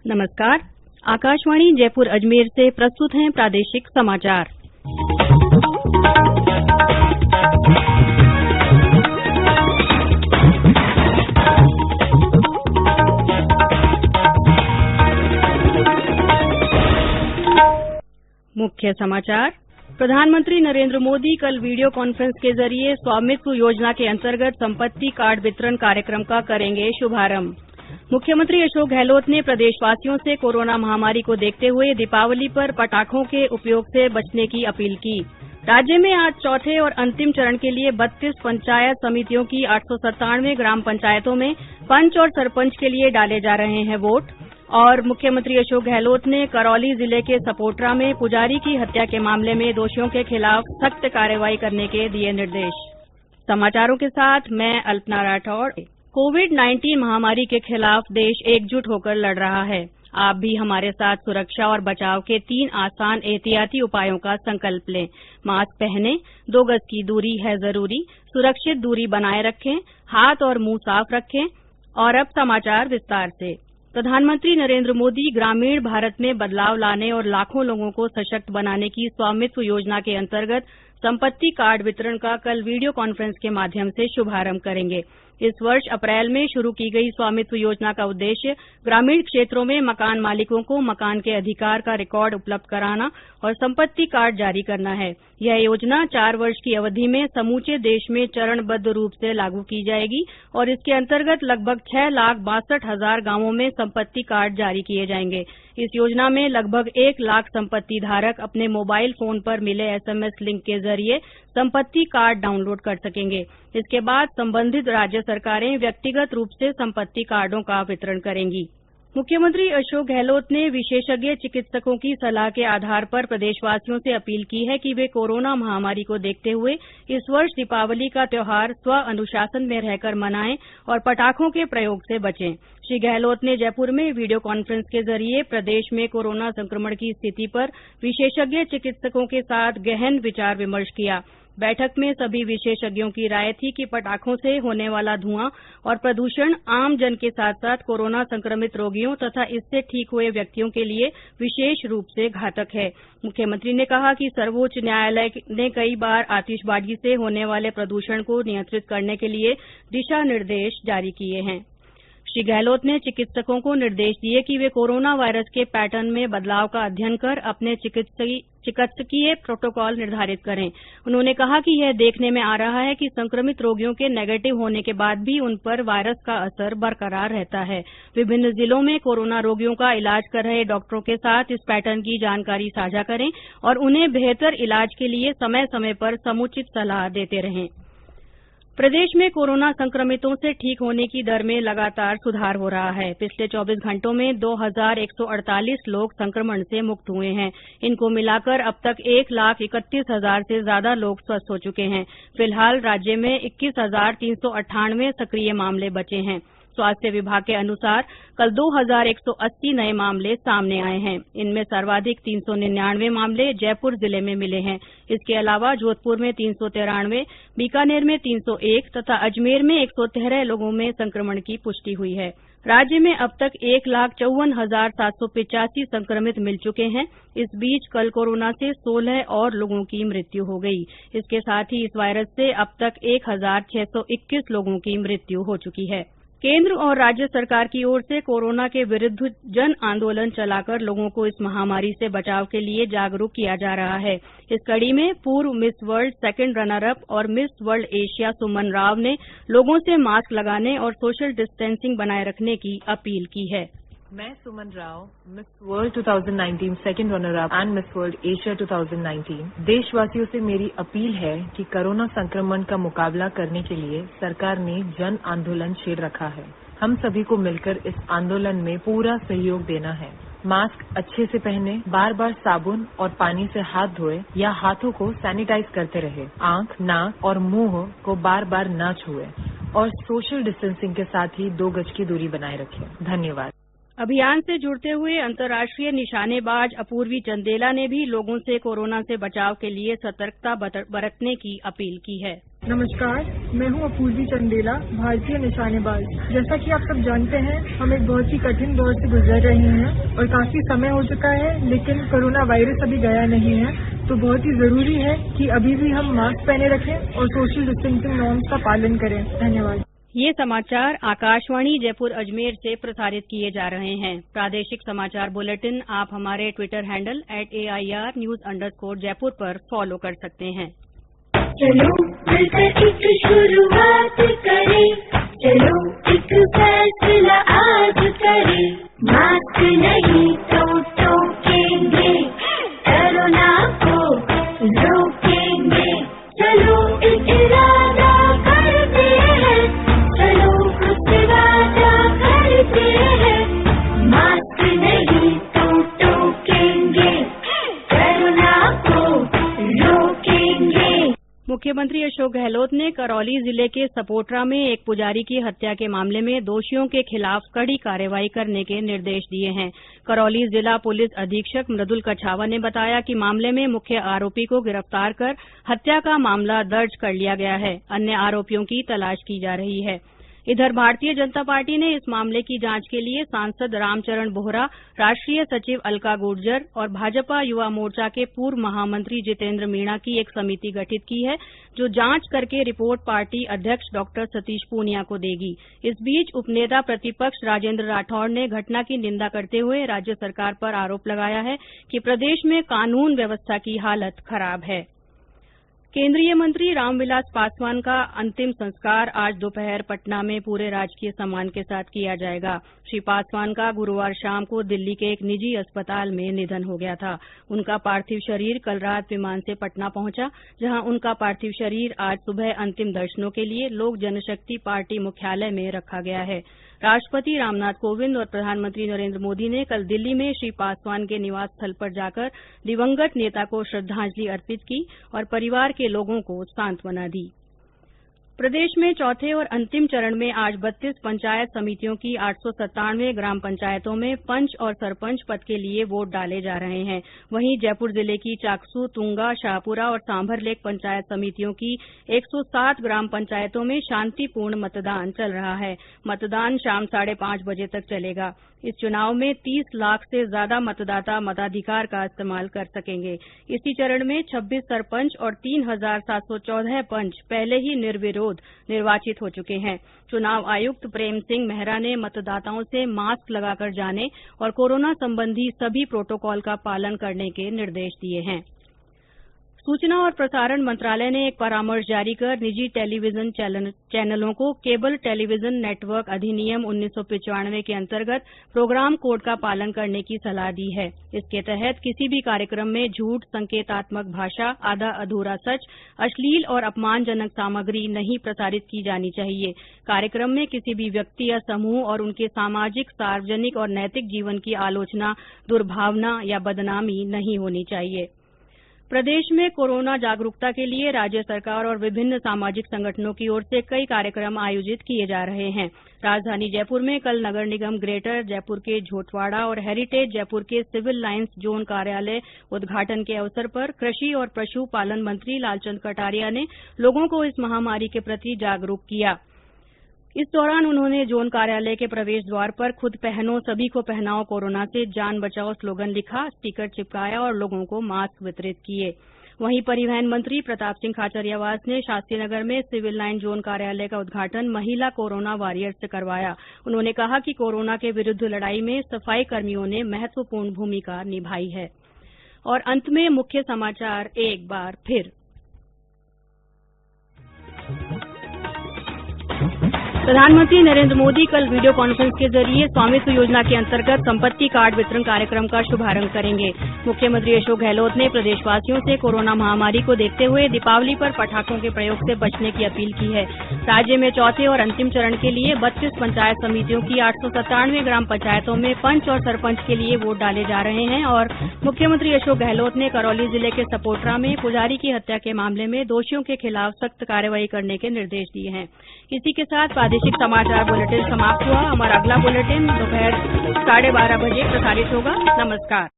नमस्कार। आकाशवाणी जयपुर अजमेर से प्रस्तुत हैं प्रादेशिक समाचार। मुख्य समाचार। प्रधानमंत्री नरेंद्र मोदी कल वीडियो कॉन्फ्रेंस के जरिए स्वामित्व योजना के अंतर्गत संपत्ति कार्ड वितरण कार्यक्रम का करेंगे शुभारंभ। मुख्यमंत्री अशोक गहलोत ने प्रदेशवासियों से कोरोना महामारी को देखते हुए दीपावली पर पटाखों के उपयोग से बचने की अपील की। राज्य में आज चौथे और अंतिम चरण के लिए 32 पंचायत समितियों की 897 ग्राम पंचायतों में पंच और सरपंच के लिए डाले जा रहे हैं वोट। और मुख्यमंत्री अशोक गहलोत ने करौली जिले के सपोटरा में पुजारी की हत्या के मामले में दोषियों के खिलाफ सख्त कार्रवाई करने के दिए निर्देश। समाचारों के साथ मैं अल्पना राठौड़। कोविड-19 महामारी के खिलाफ देश एकजुट होकर लड़ रहा है। आप भी हमारे साथ सुरक्षा और बचाव के 3 आसान एहतियाती उपायों का संकल्प लें। मास्क पहनें, 2 गज की दूरी है जरूरी, सुरक्षित दूरी बनाए रखें, हाथ और मुंह साफ रखें। और अब समाचार विस्तार से। प्रधानमंत्री नरेंद्र मोदी ग्रामीण भारत में बदलाव लाने और लाखों लोगों को सशक्त बनाने की स्वामित्व योजना के अंतर्गत संपत्ति कार्ड वितरण का कल वीडियो कॉन्फ्रेंस के माध्यम से शुभारंभ करेंगे। इस वर्ष अप्रैल में शुरू की गई स्वामित्व योजना का उद्देश्य ग्रामीण क्षेत्रों में मकान मालिकों को मकान के अधिकार का रिकॉर्ड उपलब्ध कराना और संपत्ति कार्ड जारी करना है। यह योजना 4 वर्ष की अवधि में समूचे देश में चरणबद्ध रूप से लागू की जाएगी और इसके अंतर्गत लगभग 6,62,000 गांवों में संपत्ति कार्ड जारी किए जाएंगे। इस योजना में लगभग 1 लाख संपत्ति धारक अपने मोबाइल फोन पर मिले SMS लिंक के जरिए संपत्ति कार्ड डाउनलोड कर सकेंगे। इसके बाद संबंधित राज्य सरकारें व्यक्तिगत रूप से संपत्ति कार्डों का वितरण करेंगी। मुख्यमंत्री अशोक गहलोत ने विशेषज्ञ चिकित्सकों की सलाह के आधार पर प्रदेशवासियों से अपील की है कि वे कोरोना महामारी को देखते हुए इस वर्ष दीपावली का त्यौहार स्व अनुशासन में रहकर मनाएं और पटाखों के प्रयोग से बचें। श्री गहलोत ने जयपुर में वीडियो कॉन्फ्रेंस के जरिए प्रदेश में कोरोना संक्रमण की स्थिति पर विशेषज्ञ चिकित्सकों के साथ गहन विचार विमर्श किया। बैठक में सभी विशेषज्ञों की राय थी कि पटाखों से होने वाला धुआं और प्रदूषण आम जन के साथ साथ कोरोना संक्रमित रोगियों तथा इससे ठीक हुए व्यक्तियों के लिए विशेष रूप से घातक है। मुख्यमंत्री ने कहा कि सर्वोच्च न्यायालय ने कई बार आतिशबाजी से होने वाले प्रदूषण को नियंत्रित करने के लिए दिशा निर्देश जारी किए हैं। श्री गहलोत ने चिकित्सकों को निर्देश दिए कि वे कोरोना वायरस के पैटर्न में बदलाव का अध्ययन कर अपने चिकित्सकीय प्रोटोकॉल निर्धारित करें। उन्होंने कहा कि यह देखने में आ रहा है कि संक्रमित रोगियों के नेगेटिव होने के बाद भी उन पर वायरस का असर बरकरार रहता है। विभिन्न जिलों में कोरोना रोगियों का इलाज कर रहे डॉक्टरों के साथ इस पैटर्न की जानकारी साझा करें और उन्हें बेहतर इलाज के लिए समय समय पर समुचित सलाह देते रहें। प्रदेश में कोरोना संक्रमितों से ठीक होने की दर में लगातार सुधार हो रहा है। पिछले 24 घंटों में 2,148 लोग संक्रमण से मुक्त हुए हैं। इनको मिलाकर अब तक 1,31,000 से ज्यादा लोग स्वस्थ हो चुके हैं। फिलहाल राज्य में 21,398 सक्रिय मामले बचे हैं। स्वास्थ्य विभाग के अनुसार कल 2,180 नए मामले सामने आए हैं। इनमें सर्वाधिक 399 मामले जयपुर जिले में मिले हैं। इसके अलावा जोधपुर में 393, बीकानेर में 301 तथा अजमेर में 113 लोगों में संक्रमण की पुष्टि हुई है। राज्य में अब तक 1,54,785 संक्रमित मिल चुके हैं। इस बीच कल कोरोना से 16 और लोगों की मृत्यु हो गई। इसके साथ ही इस वायरस से अब तक 1,621 लोगों की मृत्यु हो चुकी है। केंद्र और राज्य सरकार की ओर से कोरोना के विरुद्ध जन आंदोलन चलाकर लोगों को इस महामारी से बचाव के लिए जागरूक किया जा रहा है। इस कड़ी में पूर्व miss world second runner up और मिस वर्ल्ड एशिया सुमन राव ने लोगों से मास्क लगाने और सोशल डिस्टेंसिंग बनाए रखने की अपील की है। मैं Suman Rao, Miss World 2019 second runner up and Miss World Asia 2019। देशवासियों से मेरी अपील है कि कोरोना संक्रमण का मुकाबला करने के लिए सरकार ने जन आंदोलन छेड़ रखा है। हम सभी को मिलकर इस आंदोलन में पूरा सहयोग देना है। मास्क अच्छे से पहने, बार बार साबुन और पानी से हाथ धोए या हाथों को सैनिटाइज करते रहे, आंख, नाक और मुंह को बार बार न छुए और सोशल डिस्टेंसिंग के साथ ही 2 गज की दूरी बनाए रखें। धन्यवाद। अभियान से जुड़ते हुए अंतर्राष्ट्रीय निशानेबाज अपूर्वी चंदेला ने भी लोगों से कोरोना से बचाव के लिए सतर्कता बरतने की अपील की है। नमस्कार, मैं हूं अपूर्वी चंदेला, भारतीय निशानेबाज। जैसा कि आप सब जानते हैं, हम एक बहुत ही कठिन दौर से गुजर रहे हैं और काफी समय हो चुका है, लेकिन कोरोना वायरस अभी गया नहीं है। तो बहुत ही जरूरी है कि अभी भी हम मास्क पहने रखें और सोशल डिस्टेंसिंग नॉर्म्स का पालन करें। धन्यवाद। ये समाचार आकाशवाणी जयपुर अजमेर से प्रसारित किए जा रहे हैं। प्रादेशिक समाचार बुलेटिन आप हमारे ट्विटर हैंडल @AIRnews_जयपुर पर फॉलो कर सकते हैं। चलो मिलकर एक शुरुआत करें, चलो एक फैसला आज करें, मास्क नहीं तो टोकेंगे, कोरोना को रोकेंगे। चलो एक इरादा करते हैं, चलो कुछ वादा करते हैं, मास्क नहीं तो टोकेंगे, कोरोना को रोकेंगे। मुख्यमंत्री अशोक गहलोत ने करौली जिले के सपोटरा में एक पुजारी की हत्या के मामले में दोषियों के खिलाफ कड़ी कार्रवाई करने के निर्देश दिए हैं। करौली जिला पुलिस अधीक्षक मृदुल कछावा ने बताया कि मामले में मुख्य आरोपी को गिरफ्तार कर हत्या का मामला दर्ज कर लिया गया है। अन्य आरोपियों की तलाश की जा रही है। इधर भारतीय जनता पार्टी ने इस मामले की जांच के लिए सांसद रामचरण बोहरा, राष्ट्रीय सचिव अलका गुर्जर और भाजपा युवा मोर्चा के पूर्व महामंत्री जितेंद्र मीणा की एक समिति गठित की है, जो जांच करके रिपोर्ट पार्टी अध्यक्ष डॉ सतीश पूनिया को देगी। इस बीच उपनेता प्रतिपक्ष राजेंद्र राठौड़ ने घटना की निंदा करते हुए राज्य सरकार पर आरोप लगाया है कि प्रदेश में कानून व्यवस्था की हालत खराब है। केंद्रीय मंत्री रामविलास पासवान का अंतिम संस्कार आज दोपहर पटना में पूरे राजकीय सम्मान के साथ किया जाएगा। श्री पासवान का गुरुवार शाम को दिल्ली के एक निजी अस्पताल में निधन हो गया था। उनका पार्थिव शरीर कल रात विमान से पटना पहुंचा, जहां उनका पार्थिव शरीर आज सुबह अंतिम दर्शनों के लिए लोक जनशक्ति पार्टी मुख्यालय में रखा गया है। राष्ट्रपति रामनाथ कोविंद और प्रधानमंत्री नरेंद्र मोदी ने कल दिल्ली में श्री पासवान के निवास स्थल पर जाकर दिवंगत नेता को श्रद्धांजलि अर्पित की और परिवार के लोगों को सांत्वना दी। प्रदेश में चौथे और अंतिम चरण में आज 32 पंचायत समितियों की 897 ग्राम पंचायतों में पंच और सरपंच पद के लिए वोट डाले जा रहे हैं। वहीं जयपुर जिले की चाकसू, तुंगा, शाहपुरा और सांभर लेक पंचायत समितियों की 107 ग्राम पंचायतों में शांतिपूर्ण मतदान चल रहा है। मतदान शाम 5:30 बजे तक चलेगा। इस चुनाव में 30 लाख से ज्यादा मतदाता मताधिकार का इस्तेमाल कर सकेंगे। इसी चरण में 26 सरपंच और 3714 पंच पहले ही निर्विरोध निर्वाचित हो चुके हैं। चुनाव आयुक्त प्रेम सिंह मेहरा ने मतदाताओं से मास्क लगाकर जाने और कोरोना संबंधी सभी प्रोटोकॉल का पालन करने के निर्देश दिए हैं। सूचना और प्रसारण मंत्रालय ने एक परामर्श जारी कर निजी टेलीविजन चैनलों को केबल टेलीविजन नेटवर्क अधिनियम 1995 के अंतर्गत प्रोग्राम कोड का पालन करने की सलाह दी है। इसके तहत किसी भी कार्यक्रम में झूठ, संकेतात्मक भाषा, आधा अधूरा सच, अश्लील और अपमानजनक सामग्री नहीं प्रसारित की जानी चाहिए। कार्यक्रम में किसी भी व्यक्ति या समूह और उनके सामाजिक, सार्वजनिक और नैतिक जीवन की आलोचना, दुर्भावना या बदनामी नहीं होनी चाहिए। प्रदेश में कोरोना जागरूकता के लिए राज्य सरकार और विभिन्न सामाजिक संगठनों की ओर से कई कार्यक्रम आयोजित किए जा रहे हैं। राजधानी जयपुर में कल नगर निगम ग्रेटर जयपुर के झोटवाड़ा और हेरिटेज जयपुर के सिविल लाइंस जोन कार्यालय उद्घाटन के अवसर पर कृषि और पशु पालन मंत्री लालचंद कटारिया ने लोगों को इस महामारी के प्रति जागरूक किया। इस दौरान उन्होंने जोन कार्यालय के प्रवेश द्वार पर खुद पहनो सभी को पहनाओ कोरोना से जान बचाओ स्लोगन लिखा, स्टीकर चिपकाया और लोगों को मास्क वितरित किए। वहीं परिवहन मंत्री प्रताप सिंह खाचरियावास ने शास्त्रीनगर में सिविल लाइन जोन कार्यालय का उद्घाटन महिला कोरोना वॉरियर्स से करवाया। उन्होंने कहा कि कोरोना के विरुद्ध लड़ाई में सफाई कर्मियों ने महत्वपूर्ण भूमिका निभाई है। और अंत में मुख्य समाचार एक बार फिर। प्रधानमंत्री नरेंद्र मोदी कल वीडियो कॉन्फ्रेंस के जरिए स्वामित्व योजना के अंतर्गत संपत्ति कार्ड वितरण कार्यक्रम का शुभारंभ करेंगे। मुख्यमंत्री अशोक गहलोत ने प्रदेशवासियों से कोरोना महामारी को देखते हुए दीपावली पर पटाखों के प्रयोग से बचने की अपील की है। राज्य में चौथे और अंतिम चरण के लिए 32 पंचायत समितियों की 897 ग्राम पंचायतों में पंच और सरपंच के लिए वोट डाले जा रहे हैं। और मुख्यमंत्री अशोक गहलोत ने करौली जिले के सपोटरा में पुजारी की हत्या के मामले में दोषियों के खिलाफ सख्त कार्रवाई करने के निर्देश दिए हैं। इसी के साथ प्रादेशिक समाचार बुलेटिन समाप्त हुआ। हमारा अगला बुलेटिन दोपहर 12:30 बजे प्रसारित होगा। नमस्कार।